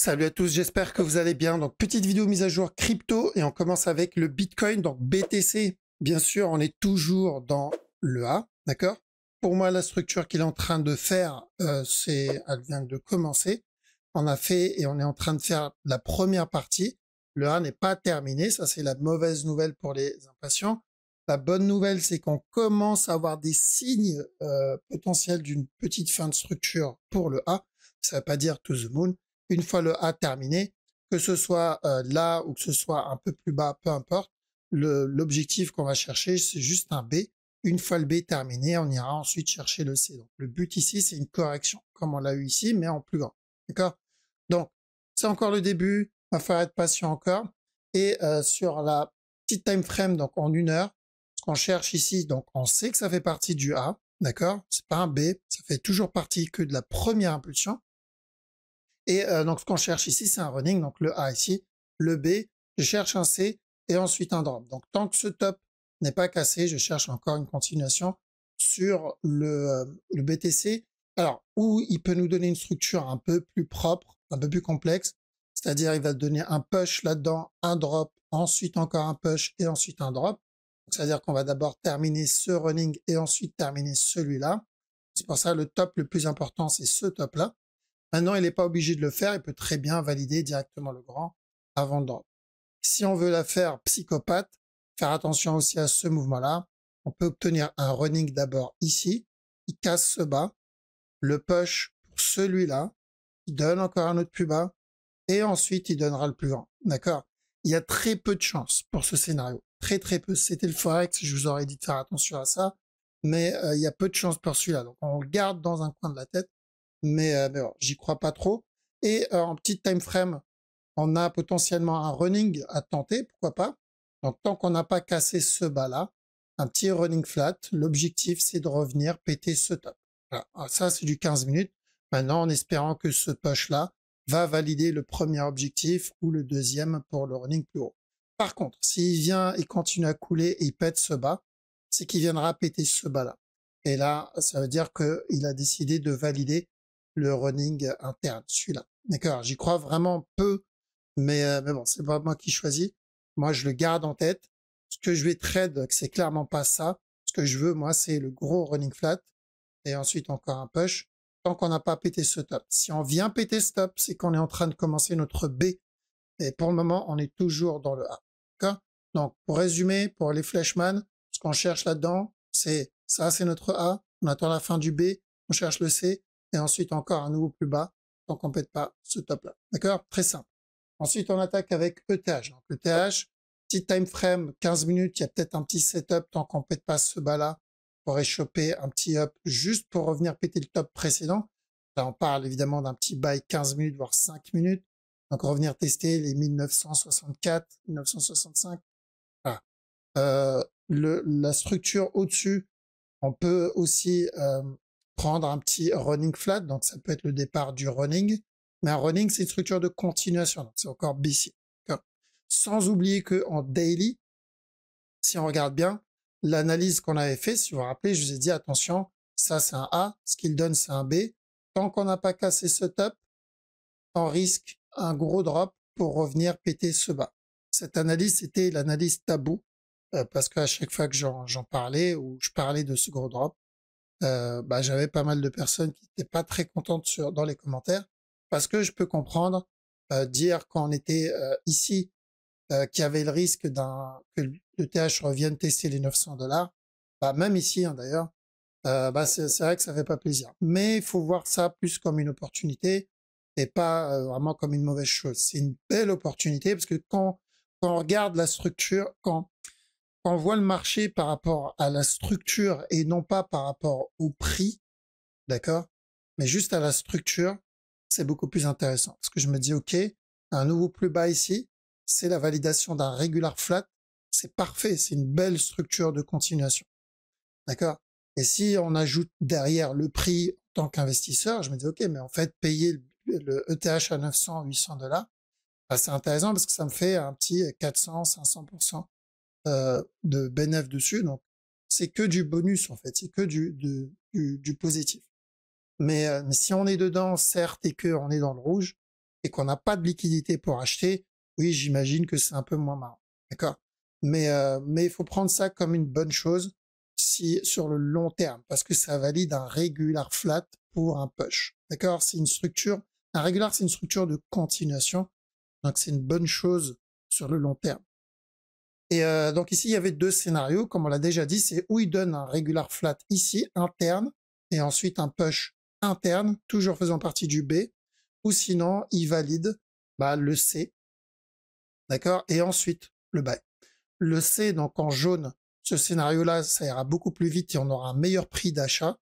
Salut à tous, j'espère que vous allez bien. Donc, petite vidéo mise à jour crypto et on commence avec le Bitcoin, donc BTC. Bien sûr, on est toujours dans le A, d'accord? Pour moi, la structure qu'il est en train de faire, elle vient de commencer. On a fait et on est en train de faire la première partie. Le A n'est pas terminé, ça c'est la mauvaise nouvelle pour les impatients. La bonne nouvelle, c'est qu'on commence à avoir des signes potentiels d'une petite fin de structure pour le A. Ça ne veut pas dire to the moon. Une fois le A terminé, que ce soit là ou que ce soit un peu plus bas, peu importe, l'objectif qu'on va chercher, c'est juste un B. Une fois le B terminé, on ira ensuite chercher le C. Donc le but ici, c'est une correction, comme on l'a eu ici, mais en plus grand. D'accord? Donc, c'est encore le début, il va falloir être patient encore. Et sur la petite time frame, donc en 1 heure, ce qu'on cherche ici, donc on sait que ça fait partie du A, d'accord? C'est pas un B, ça fait toujours partie que de la première impulsion. Et donc, ce qu'on cherche ici, c'est un running, donc le A ici, le B, je cherche un C et ensuite un drop. Donc, tant que ce top n'est pas cassé, je cherche encore une continuation sur le BTC. Alors, où il peut nous donner une structure un peu plus propre, un peu plus complexe, c'est-à-dire il va donner un push là-dedans, un drop, ensuite encore un push et ensuite un drop. C'est-à-dire qu'on va d'abord terminer ce running et ensuite terminer celui-là. C'est pour ça le top le plus important, c'est ce top-là. Maintenant, il n'est pas obligé de le faire, il peut très bien valider directement le grand avant de drop. Si on veut la faire psychopathe, faire attention aussi à ce mouvement-là, on peut obtenir un running d'abord ici, il casse ce bas, le push pour celui-là, il donne encore un autre plus bas, et ensuite il donnera le plus grand. D'accord? Il y a très peu de chance pour ce scénario. Très très peu. C'était le Forex, je vous aurais dit de faire attention à ça, mais il y a peu de chance pour celui-là. Donc on le garde dans un coin de la tête. Mais bon, j'y crois pas trop. Et en petite time frame, on a potentiellement un running à tenter, pourquoi pas. Donc tant qu'on n'a pas cassé ce bas-là, un petit running flat, l'objectif c'est de revenir péter ce top. Voilà. Alors, ça c'est du 15 minutes. Maintenant en espérant que ce push-là va valider le premier objectif ou le deuxième pour le running plus haut. Par contre, s'il vient et continue à couler et il pète ce bas, c'est qu'il viendra péter ce bas-là. Et là, ça veut dire qu'il a décidé de valider le running interne, celui-là. D'accord, j'y crois vraiment peu, mais bon, c'est pas moi qui choisis. Moi, je le garde en tête. Ce que je vais trade, c'est clairement pas ça. Ce que je veux, moi, c'est le gros running flat et ensuite encore un push tant qu'on n'a pas pété ce top. Si on vient péter ce top, c'est qu'on est en train de commencer notre B. Et pour le moment, on est toujours dans le A. D'accord? Donc, pour résumer, pour les flashman, ce qu'on cherche là-dedans, c'est ça, c'est notre A. On attend la fin du B, on cherche le C, et ensuite encore un nouveau plus bas, tant qu'on ne pète pas ce top-là. D'accord? Très simple. Ensuite, on attaque avec ETH. Donc, ETH, petit time frame, 15 minutes, il y a peut-être un petit setup tant qu'on ne pète pas ce bas-là pour choper un petit up juste pour revenir péter le top précédent. Là, on parle évidemment d'un petit buy 15 minutes, voire 5 minutes. Donc, revenir tester les 1964, 1965. Voilà. La structure au-dessus, on peut aussi prendre un petit running flat. Donc, ça peut être le départ du running. Mais un running, c'est une structure de continuation. Donc, c'est encore BC. Sans oublier que en daily, si on regarde bien, l'analyse qu'on avait fait, si vous vous rappelez, je vous ai dit, attention, ça c'est un A, ce qu'il donne c'est un B. Tant qu'on n'a pas cassé ce top, on risque un gros drop pour revenir péter ce bas. Cette analyse, c'était l'analyse tabou, parce qu'à chaque fois que j'en parlais ou je parlais de ce gros drop, j'avais pas mal de personnes qui n'étaient pas très contentes dans les commentaires, parce que je peux comprendre, dire quand on était ici, qu'il y avait le risque que le TH revienne tester les 900 $, même ici hein, d'ailleurs, c'est vrai que ça fait pas plaisir. Mais il faut voir ça plus comme une opportunité et pas vraiment comme une mauvaise chose. C'est une belle opportunité parce que quand on regarde la structure, quand on voit le marché par rapport à la structure et non pas par rapport au prix, d'accord, mais juste à la structure, c'est beaucoup plus intéressant. Parce que je me dis, OK, un nouveau plus bas ici, c'est la validation d'un regular flat, c'est parfait, c'est une belle structure de continuation. D'accord? Et si on ajoute derrière le prix en tant qu'investisseur, je me dis, OK, mais en fait, payer le ETH à 900, 800 $, c'est intéressant parce que ça me fait un petit 400, 500% de bénéfice dessus. Donc, c'est que du bonus, en fait. C'est que du positif. Mais si on est dedans, certes, et qu'on est dans le rouge, et qu'on n'a pas de liquidité pour acheter, oui, j'imagine que c'est un peu moins marrant. D'accord? Mais il faut prendre ça comme une bonne chose si sur le long terme, parce que ça valide un regular flat pour un push. D'accord? C'est une structure, un regular, c'est une structure de continuation, donc c'est une bonne chose sur le long terme. Et donc ici, il y avait deux scénarios, comme on l'a déjà dit, c'est où il donne un regular flat ici, interne, et ensuite un push interne, toujours faisant partie du B, ou sinon, il valide le C, d'accord, et ensuite le buy. Le C, donc en jaune, ce scénario-là, ça ira beaucoup plus vite et on aura un meilleur prix d'achat.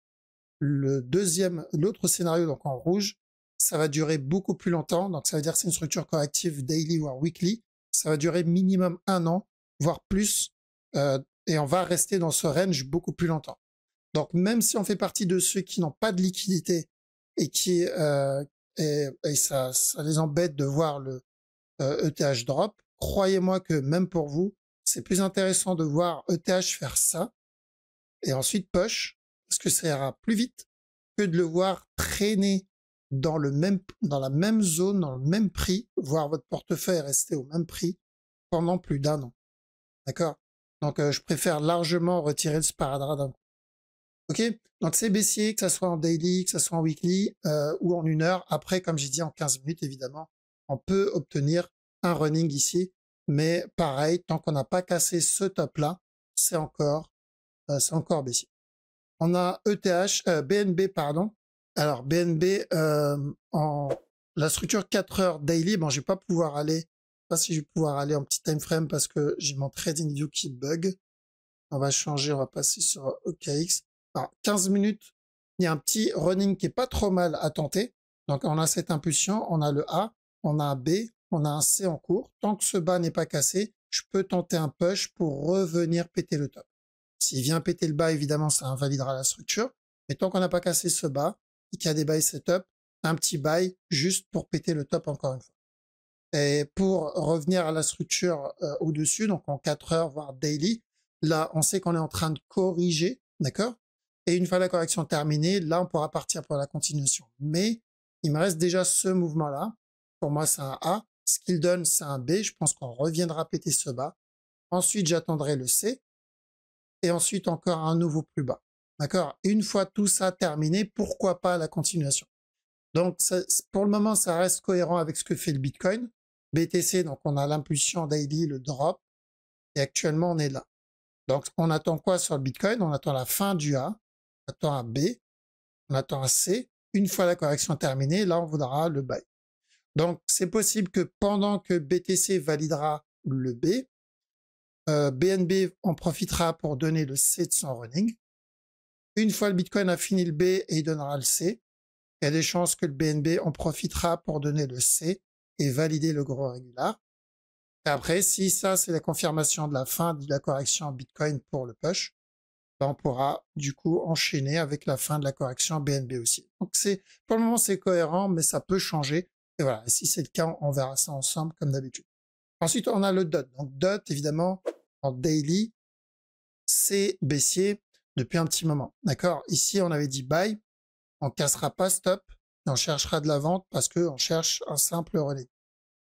L'autre scénario, donc en rouge, ça va durer beaucoup plus longtemps, donc ça veut dire que c'est une structure corrective daily ou weekly, ça va durer minimum 1 an, voire plus, et on va rester dans ce range beaucoup plus longtemps. Donc même si on fait partie de ceux qui n'ont pas de liquidité et qui et ça les embête de voir le ETH drop, croyez-moi que même pour vous, c'est plus intéressant de voir ETH faire ça et ensuite push, parce que ça ira plus vite que de le voir traîner dans la même zone, dans le même prix, voir votre portefeuille rester au même prix pendant plus d'1 an. D'accord? Donc, je préfère largement retirer le sparadrap d'un coup. Ok? Donc, c'est baissier, que ça soit en daily, que ça soit en weekly, ou en 1 heure. Après, comme j'ai dit, en 15 minutes, évidemment, on peut obtenir un running ici. Mais pareil, tant qu'on n'a pas cassé ce top-là, c'est encore baissier. On a ETH, BNB, pardon. Alors, BNB, en la structure 4 heures daily, bon, je vais pas pouvoir aller, je sais pas si je vais pouvoir aller en petit time frame parce que j'ai mon trading view qui bug. On va changer, on va passer sur OKX. Alors, 15 minutes, il y a un petit running qui est pas trop mal à tenter. Donc, on a cette impulsion, on a le A, on a un B, on a un C en cours. Tant que ce bas n'est pas cassé, je peux tenter un push pour revenir péter le top. S'il vient péter le bas, évidemment, ça invalidera la structure. Mais tant qu'on n'a pas cassé ce bas et qu'il y a des buy setup, un petit buy juste pour péter le top encore une fois. Et pour revenir à la structure au-dessus, donc en 4 heures, voire daily, là, on sait qu'on est en train de corriger, d'accord? Et une fois la correction terminée, là, on pourra partir pour la continuation. Mais il me reste déjà ce mouvement-là. Pour moi, c'est un A. Ce qu'il donne, c'est un B. Je pense qu'on reviendra péter ce bas. Ensuite, j'attendrai le C. Et ensuite, encore un nouveau plus bas. D'accord? Une fois tout ça terminé, pourquoi pas la continuation? Donc, pour le moment, ça reste cohérent avec ce que fait le Bitcoin. BTC, donc on a l'impulsion daily, le drop. Et actuellement, on est là. Donc, on attend quoi sur le Bitcoin? On attend la fin du A, on attend un B, on attend un C. Une fois la correction terminée, là, on voudra le buy. Donc, c'est possible que pendant que BTC validera le B, BNB en profitera pour donner le C de son running. Une fois le Bitcoin a fini le B et il donnera le C, il y a des chances que le BNB en profitera pour donner le C et valider le gros régular. Et après, si ça, c'est la confirmation de la fin de la correction Bitcoin pour le push, ben on pourra du coup enchaîner avec la fin de la correction BNB aussi. Donc pour le moment, c'est cohérent, mais ça peut changer. Et voilà, si c'est le cas, on verra ça ensemble comme d'habitude. Ensuite, on a le DOT. Donc DOT, évidemment, en daily, c'est baissier depuis un petit moment. D'accord? Ici, on avait dit buy, on cassera pas stop, et on cherchera de la vente parce qu'on cherche un simple relais.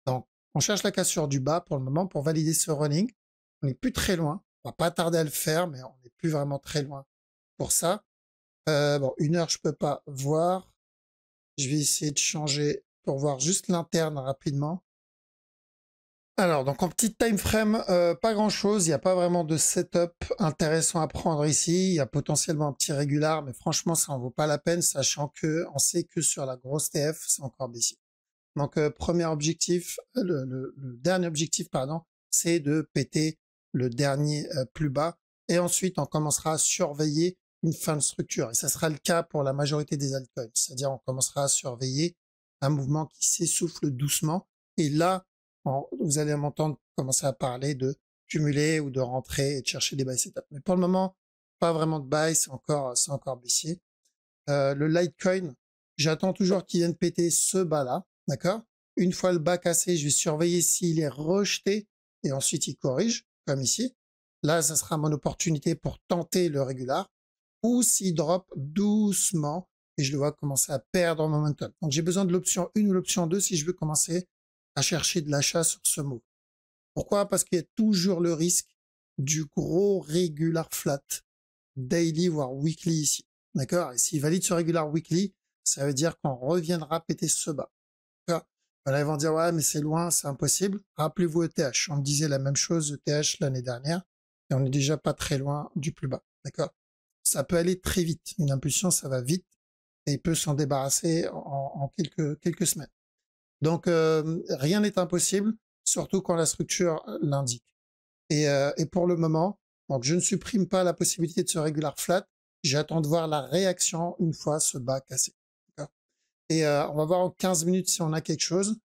Donc, on cherche la cassure du bas pour le moment pour valider ce running. On n'est plus très loin. On va pas tarder à le faire, mais on n'est plus vraiment très loin pour ça. Bon, 1 heure, je peux pas voir. Je vais essayer de changer pour voir juste l'interne rapidement. Alors, donc en petit time frame, pas grand chose. Il n'y a pas vraiment de setup intéressant à prendre ici. Il y a potentiellement un petit régular, mais franchement, ça en vaut pas la peine, sachant que on sait que sur la grosse TF, c'est encore baissier. Donc, premier objectif, le dernier objectif, pardon, c'est de péter le dernier plus bas. Et ensuite, on commencera à surveiller une fin de structure. Et ça sera le cas pour la majorité des altcoins. C'est-à-dire, on commencera à surveiller un mouvement qui s'essouffle doucement. Et là, vous allez m'entendre commencer à parler de cumuler ou de rentrer et de chercher des buy setup. Mais pour le moment, pas vraiment de buy, c'est encore baissier. Le Litecoin, j'attends toujours qu'il vienne péter ce bas-là. D'accord? Une fois le bas cassé, je vais surveiller s'il est rejeté et ensuite il corrige, comme ici. Là, ça sera mon opportunité pour tenter le régular. Ou s'il drop doucement et je le vois commencer à perdre en momentum. Donc j'ai besoin de l'option 1 ou l'option 2 si je veux commencer à chercher de l'achat sur ce move. Pourquoi? Parce qu'il y a toujours le risque du gros regular flat, daily voire weekly ici. D'accord? Et s'il valide ce regular weekly, ça veut dire qu'on reviendra péter ce bas. D'accord? Voilà, ils vont dire, ouais, mais c'est loin, c'est impossible. Rappelez-vous ETH. On me disait la même chose ETH l'année dernière. Et on n'est déjà pas très loin du plus bas. D'accord? Ça peut aller très vite. Une impulsion, ça va vite. Et il peut s'en débarrasser en quelques semaines. Donc, rien n'est impossible, surtout quand la structure l'indique. Et pour le moment, donc je ne supprime pas la possibilité de ce regular flat. J'attends de voir la réaction une fois ce bas cassé. Et on va voir en 15 minutes si on a quelque chose.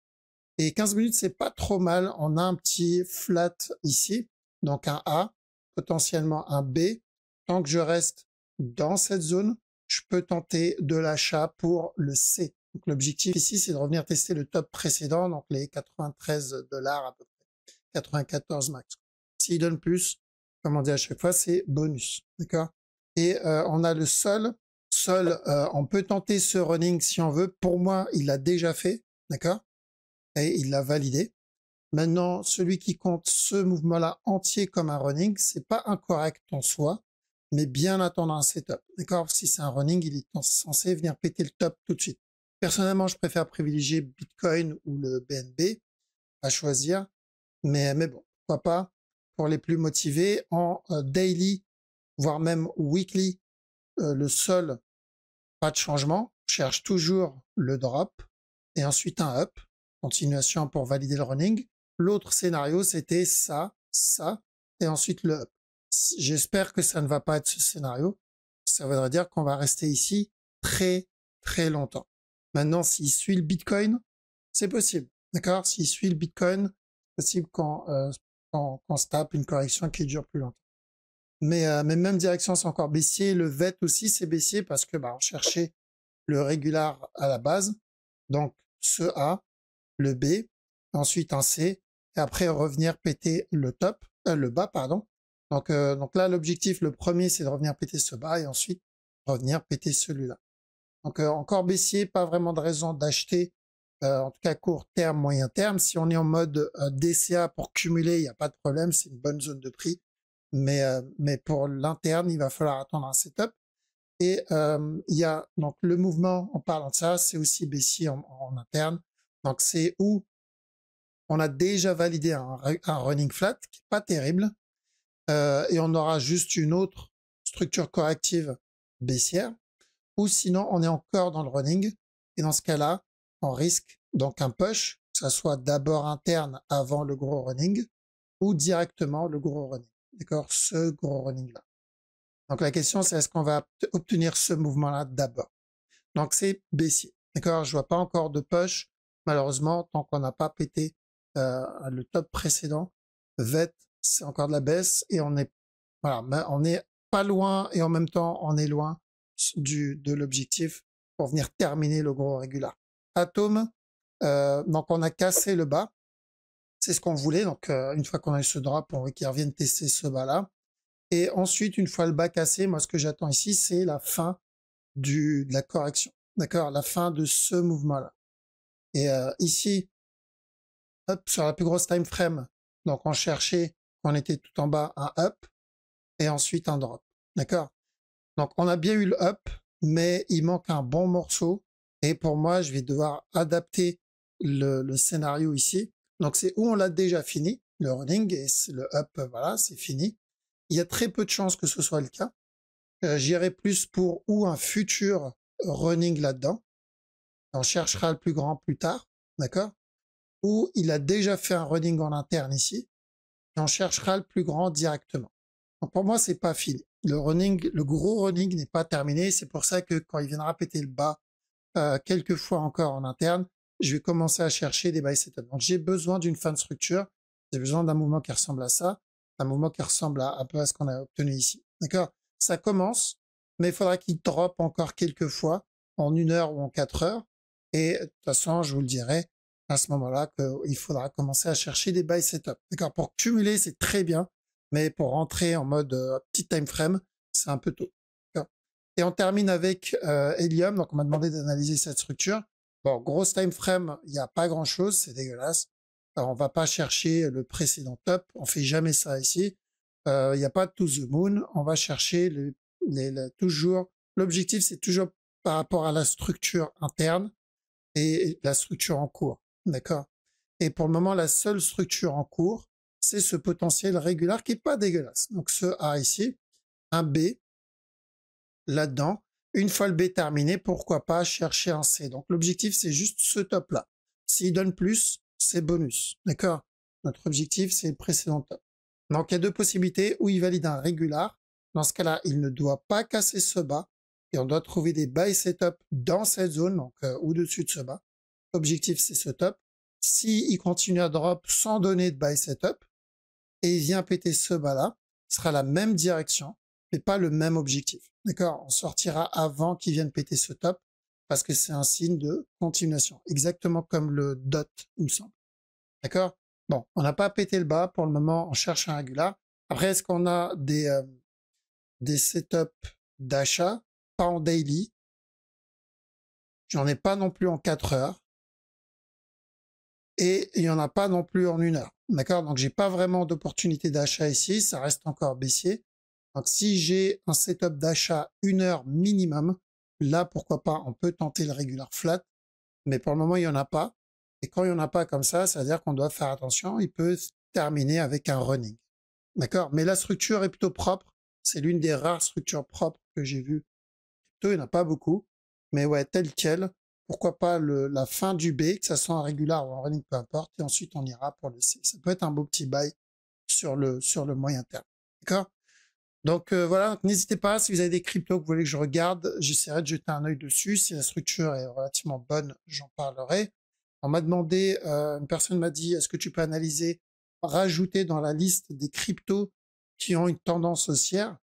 Et 15 minutes, c'est pas trop mal. On a un petit flat ici, donc un A, potentiellement un B. Tant que je reste dans cette zone, je peux tenter de l'achat pour le C. Donc l'objectif ici, c'est de revenir tester le top précédent, donc les 93 $ à peu près, 94 max. S'il donne plus, comme on dit à chaque fois, c'est bonus, d'accord? Et on a le sol. On peut tenter ce running si on veut. Pour moi, il l'a déjà fait, d'accord? Et il l'a validé. Maintenant, celui qui compte ce mouvement-là entier comme un running, c'est pas incorrect en soi, mais bien attendre un setup, d'accord? Si c'est un running, il est censé venir péter le top tout de suite. Personnellement, je préfère privilégier Bitcoin ou le BNB à choisir, mais bon, pourquoi pas pour les plus motivés en daily, voire même weekly, le sol, pas de changement, on cherche toujours le drop et ensuite un up, continuation pour valider le running. L'autre scénario, c'était ça, et ensuite le up. J'espère que ça ne va pas être ce scénario. Ça voudrait dire qu'on va rester ici très, très longtemps. Maintenant, s'il suit le Bitcoin, c'est possible. D'accord? S'il suit le Bitcoin, c'est possible qu'on se tape une correction qui dure plus longtemps. Mais même direction, c'est encore baissier. Le VET aussi, c'est baissier parce que on cherchait le régular à la base. Donc, ce A, le B, ensuite un C, et après revenir péter le top, le bas, pardon. Donc là, l'objectif, le premier, c'est de revenir péter ce bas et ensuite revenir péter celui-là. Donc encore baissier, pas vraiment de raison d'acheter, en tout cas court terme, moyen terme. Si on est en mode DCA pour cumuler, il n'y a pas de problème, c'est une bonne zone de prix. Mais pour l'interne, il va falloir attendre un setup. Et il y a donc le mouvement, en parlant de ça, c'est aussi baissier en interne. Donc c'est où on a déjà validé un running flat qui est pas terrible, et on aura juste une autre structure corrective baissière, ou sinon on est encore dans le running, et dans ce cas-là, on risque donc un push, que ça soit d'abord interne avant le gros running, ou directement le gros running, d'accord, ce gros running-là. Donc la question c'est est-ce qu'on va obtenir ce mouvement-là d'abord. Donc c'est baissier, d'accord, je vois pas encore de push, malheureusement, tant qu'on n'a pas pété le top précédent. VET, c'est encore de la baisse et on est pas loin et en même temps on est loin de l'objectif pour venir terminer le gros régular. Atom, donc on a cassé le bas, c'est ce qu'on voulait. Donc une fois qu'on a eu ce drop, on veut qu'il revienne tester ce bas là. Et ensuite, une fois le bas cassé, moi ce que j'attends ici, c'est la fin de la correction, d'accord, la fin de ce mouvement là. Et ici, hop, sur la plus grosse time frame, donc on cherchait, on était tout en bas, un up, et ensuite un drop, d'accord. Donc on a bien eu le up, mais il manque un bon morceau, et pour moi, je vais devoir adapter le scénario ici. Donc c'est où on l'a déjà fini, le running, et le up, voilà, c'est fini. Il y a très peu de chances que ce soit le cas. J'irai plus pour ou un futur running là-dedans. On cherchera le plus grand plus tard, d'accord, ou il a déjà fait un running en interne ici, et on cherchera le plus grand directement. Donc pour moi, c'est pas fini. Le gros running n'est pas terminé. C'est pour ça que quand il viendra péter le bas quelques fois encore en interne, je vais commencer à chercher des buy setup. Donc j'ai besoin d'une fin de structure. J'ai besoin d'un mouvement qui ressemble à ça, un mouvement qui ressemble à un peu à ce qu'on a obtenu ici. D'accord? Ça commence, mais il faudra qu'il drop encore quelques fois en 1 heure ou en 4 heures. Et de toute façon, je vous le dirai à ce moment-là qu'il faudra commencer à chercher des buy setup. D'accord? Pour cumuler, c'est très bien, mais pour rentrer en mode petit time frame, c'est un peu tôt. Et on termine avec Helium. Donc, on m'a demandé d'analyser cette structure. Bon, grosse time frame, il n'y a pas grand-chose, c'est dégueulasse. Alors, on va pas chercher le précédent top, on fait jamais ça ici. Il n'y a pas de to the moon, on va chercher toujours. L'objectif, c'est toujours par rapport à la structure interne et la structure en cours. D'accord? Et pour le moment, la seule structure en cours, c'est ce potentiel régulier qui est pas dégueulasse. Donc, ce A ici, un B là-dedans. Une fois le B terminé, pourquoi pas chercher un C. Donc, l'objectif, c'est juste ce top-là. S'il donne plus, c'est bonus. D'accord? Notre objectif, c'est le précédent top. Donc, il y a deux possibilités où il valide un régular. Dans ce cas-là, il ne doit pas casser ce bas. Et on doit trouver des buy setup dans cette zone, donc au-dessus de ce bas. L'objectif, c'est ce top. S'il continue à drop sans donner de buy setup, et il vient péter ce bas-là, ce sera la même direction, mais pas le même objectif. D'accord? On sortira avant qu'il vienne péter ce top, parce que c'est un signe de continuation. Exactement comme le dot, il me semble. D'accord? Bon, on n'a pas pété le bas. Pour le moment, on cherche un régular. Après, est-ce qu'on a des setups d'achat? Pas en daily. J'en ai pas non plus en 4 heures. Et il n'y en a pas non plus en 1 heure. D'accord? Donc, j'ai pas vraiment d'opportunité d'achat ici. Ça reste encore baissier. Donc, si j'ai un setup d'achat 1 heure minimum, là, pourquoi pas, on peut tenter le regular flat. Mais pour le moment, il n'y en a pas. Et quand il n'y en a pas comme ça, ça veut dire qu'on doit faire attention. Il peut se terminer avec un running. D'accord? Mais la structure est plutôt propre. C'est l'une des rares structures propres que j'ai vues. Il n'y en a pas beaucoup. Mais ouais, tel quel. Pourquoi pas la fin du B, que ça soit un régular ou un running, peu importe. Et ensuite, on ira pour le C. Ça peut être un beau petit buy sur le moyen terme. D'accord? Donc voilà, n'hésitez pas, si vous avez des cryptos que vous voulez que je regarde, j'essaierai de jeter un œil dessus. Si la structure est relativement bonne, j'en parlerai. On m'a demandé, une personne m'a dit, est-ce que tu peux analyser, rajouter dans la liste des cryptos qui ont une tendance haussière?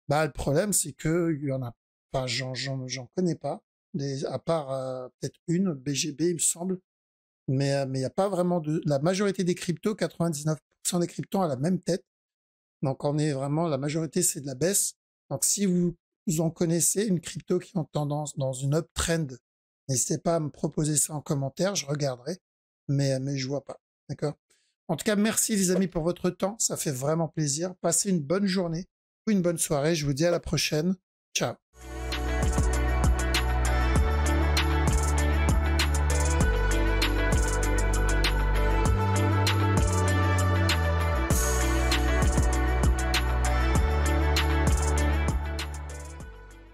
Bah le problème c'est que il y en a pas, j'en connais pas, à part peut-être une, BGB il me semble, mais il n'y a pas vraiment la majorité des cryptos, 99% des cryptos a la même tête. Donc on est vraiment, la majorité c'est de la baisse. Donc si vous en connaissez une crypto qui est en tendance dans une uptrend, n'hésitez pas à me proposer ça en commentaire, je regarderai, mais je vois pas. D'accord? En tout cas, merci les amis pour votre temps, ça fait vraiment plaisir. Passez une bonne journée ou une bonne soirée, je vous dis à la prochaine. Ciao.